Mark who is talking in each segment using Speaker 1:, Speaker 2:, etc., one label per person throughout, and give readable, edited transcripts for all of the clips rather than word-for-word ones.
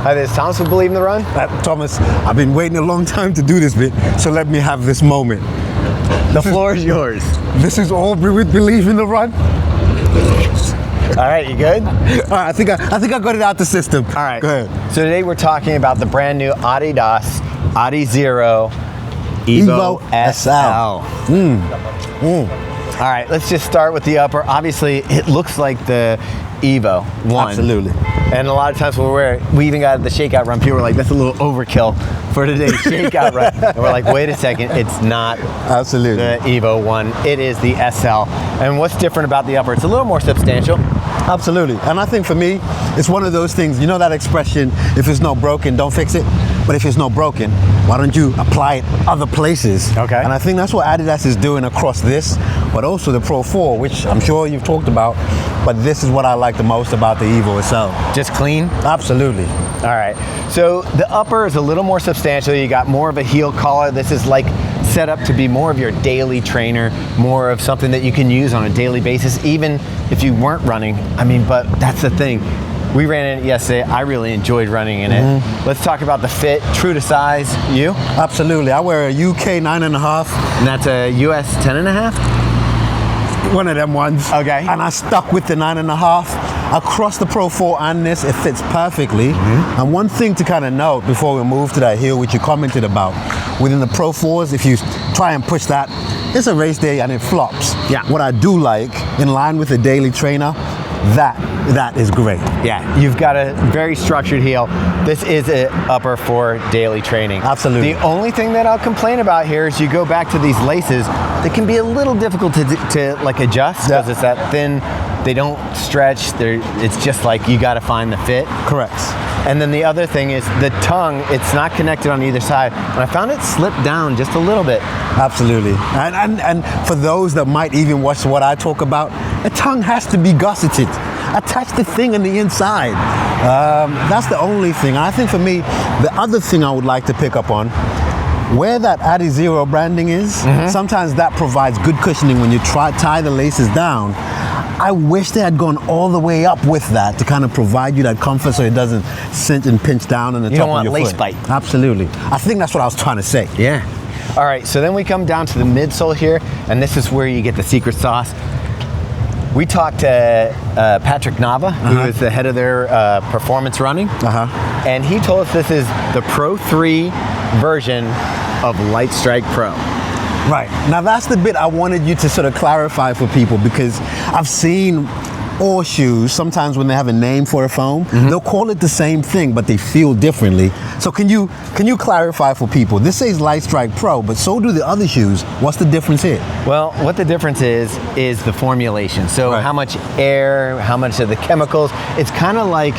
Speaker 1: Hi, this is Thomas with Believe in the Run.
Speaker 2: Thomas, I've been waiting a long time to do this bit, so let me have this moment.
Speaker 1: The floor is yours.
Speaker 2: This is Aubrey with Believe in the Run.
Speaker 1: All right, you good?
Speaker 2: All right, I think I got it out the system.
Speaker 1: All right.
Speaker 2: Go ahead.
Speaker 1: So today we're talking about the brand new Adidas Adizero Evo SL. All right, let's just start with the upper. Obviously, it looks like the Evo 1.
Speaker 2: Absolutely.
Speaker 1: And a lot of times when we even got the shakeout run, people were like, that's a little overkill for today's shakeout run. And we're like, wait a second, it's not
Speaker 2: Absolutely.
Speaker 1: the Evo 1, it is the SL. And what's different about the upper? It's a little more substantial.
Speaker 2: Absolutely. And I think for me, it's one of those things, you know that expression, if it's not broken, don't fix it? But if it's not broken, why don't you apply it other places?
Speaker 1: Okay.
Speaker 2: And I think that's what Adidas is doing across this, but also the Pro 4, which I'm sure you've talked about, but this is what I like the most about the Evo SL.
Speaker 1: Just clean?
Speaker 2: Absolutely.
Speaker 1: All right, so the upper is a little more substantial. You got more of a heel collar. This is like set up to be more of your daily trainer, more of something that you can use on a daily basis, even if you weren't running. I mean, but that's the thing. We ran in it yesterday. I really enjoyed running in it. Let's talk about the fit, true to size. You?
Speaker 2: Absolutely. I wear a UK 9.5.
Speaker 1: And that's a US 10.5?
Speaker 2: One of them ones.
Speaker 1: Okay.
Speaker 2: And I stuck with the 9.5. Across the Pro 4 and this, it fits perfectly. And one thing to kind of note before we move to that heel, which you commented about, within the Pro 4s, if you try and push that, it's a race day and it flops.
Speaker 1: Yeah.
Speaker 2: What I do like, in line with the daily trainer, that is great.
Speaker 1: Yeah, you've got a very structured heel. This is an upper for daily training.
Speaker 2: Absolutely.
Speaker 1: The only thing that I'll complain about here is you go back to these laces, they can be a little difficult to like adjust because it's that thin, they don't stretch, it's just like you gotta find the fit.
Speaker 2: Correct.
Speaker 1: And then the other thing is the tongue, it's not connected on either side. And I found it slipped down just a little bit.
Speaker 2: Absolutely. And for those that might even watch what I talk about, the tongue has to be gusseted. Attach the thing on the inside. That's the only thing. And I think for me, the other thing I would like to pick up on, where that Adizero branding is, sometimes that provides good cushioning when you tie the laces down. I wish they had gone all the way up with that to kind of provide you that comfort so it doesn't cinch and pinch down on the top of your foot.
Speaker 1: You don't want lace bite.
Speaker 2: Absolutely. I think that's what I was trying to say.
Speaker 1: Yeah. All right, so then we come down to the midsole here, and this is where you get the secret sauce. We talked to Patrick Nava, who is the head of their performance running, and he told us this is the Pro 3 version of Lightstrike Pro.
Speaker 2: Right. Now that's the bit I wanted you to sort of clarify for people, because I've seen all shoes, sometimes when they have a name for a foam, they'll call it the same thing, but they feel differently. So can you clarify for people? This says Lightstrike Pro, but so do the other shoes. What's the difference here?
Speaker 1: Well, what the difference is the formulation. So how much air, how much of the chemicals. It's kind of like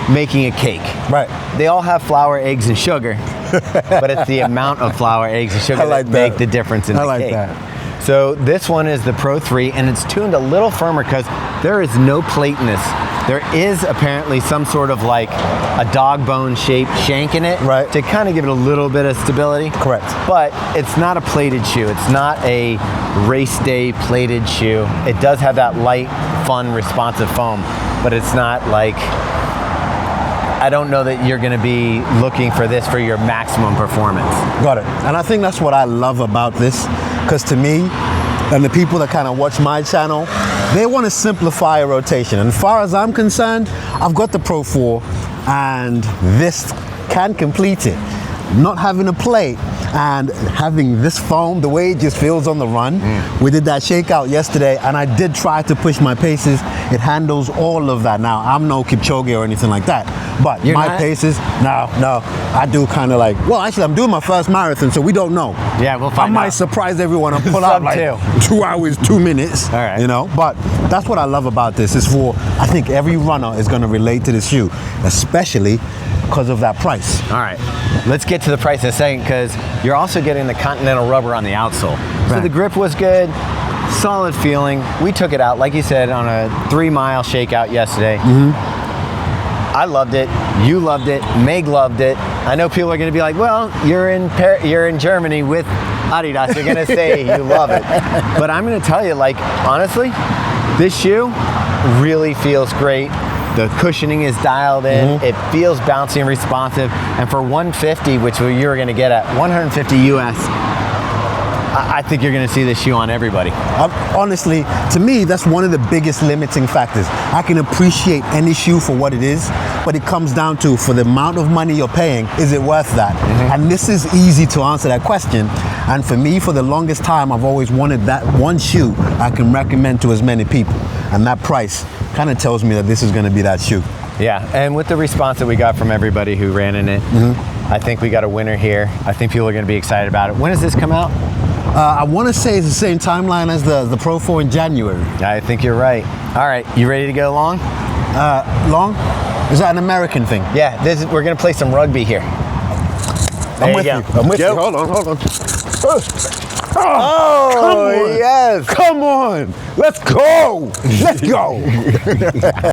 Speaker 1: making a cake.
Speaker 2: Right.
Speaker 1: They all have flour, eggs, and sugar, but it's the amount of flour, eggs, and sugar that make the difference in the cake.
Speaker 2: I like that.
Speaker 1: So this one is the Pro 3, and it's tuned a little firmer because there is no plate in this. There is apparently some sort of like a dog bone shaped shank in it to kind of give it a little bit of stability.
Speaker 2: Correct.
Speaker 1: But it's not a plated shoe. It's not a race day plated shoe. It does have that light, fun, responsive foam, but it's not like, I don't know that you're gonna be looking for this for your maximum performance.
Speaker 2: Got it. And I think that's what I love about this, because to me, and the people that kind of watch my channel, they want to simplify a rotation. And as far as I'm concerned, I've got the Pro 4, and this can complete it. Not having a plate and having this foam, the way it just feels on the run. We did that shakeout yesterday, and I did try to push my paces. It handles all of that. Now, I'm no Kipchoge or anything like that, but my paces, no, I do kind of like, well, actually, I'm doing my first marathon, so we don't know.
Speaker 1: Yeah, we'll find out.
Speaker 2: I might surprise everyone and pull out like 2 hours, 2 minutes,
Speaker 1: all right.
Speaker 2: You know, but that's what I love about this. Is for, I think every runner is going to relate to this shoe, especially because of that price.
Speaker 1: All right, let's get to the price in a second, because you're also getting the continental rubber on the outsole. So the grip was good, solid feeling. We took it out, like you said, on a 3-mile shakeout yesterday. I loved it, you loved it, Meg loved it. I know people are gonna be like, well, you're in Germany with Adidas, you're gonna say you love it. But I'm gonna tell you, like, honestly, this shoe really feels great. The cushioning is dialed in. It feels bouncy and responsive. And for 150, which you were going to get at 150 US, I think you're going to see this shoe on everybody.
Speaker 2: Honestly, to me, that's one of the biggest limiting factors. I can appreciate any shoe for what it is, but it comes down to, for the amount of money you're paying, is it worth that? And this is easy to answer that question. And for me, for the longest time, I've always wanted that one shoe I can recommend to as many people. And that price kind of tells me that this is going to be that shoe.
Speaker 1: Yeah, and with the response that we got from everybody who ran in it, I think we got a winner here. I think people are going to be excited about it. When does this come out?
Speaker 2: I want to say it's the same timeline as the Pro 4 in January.
Speaker 1: I think you're right. All right, you ready to go long?
Speaker 2: Long? Is that an American thing?
Speaker 1: Yeah, we're going to play some rugby here.
Speaker 2: I'm with you. I'm with you. Hold on. Oh,
Speaker 1: yes.
Speaker 2: Come on. Let's go. Let's go.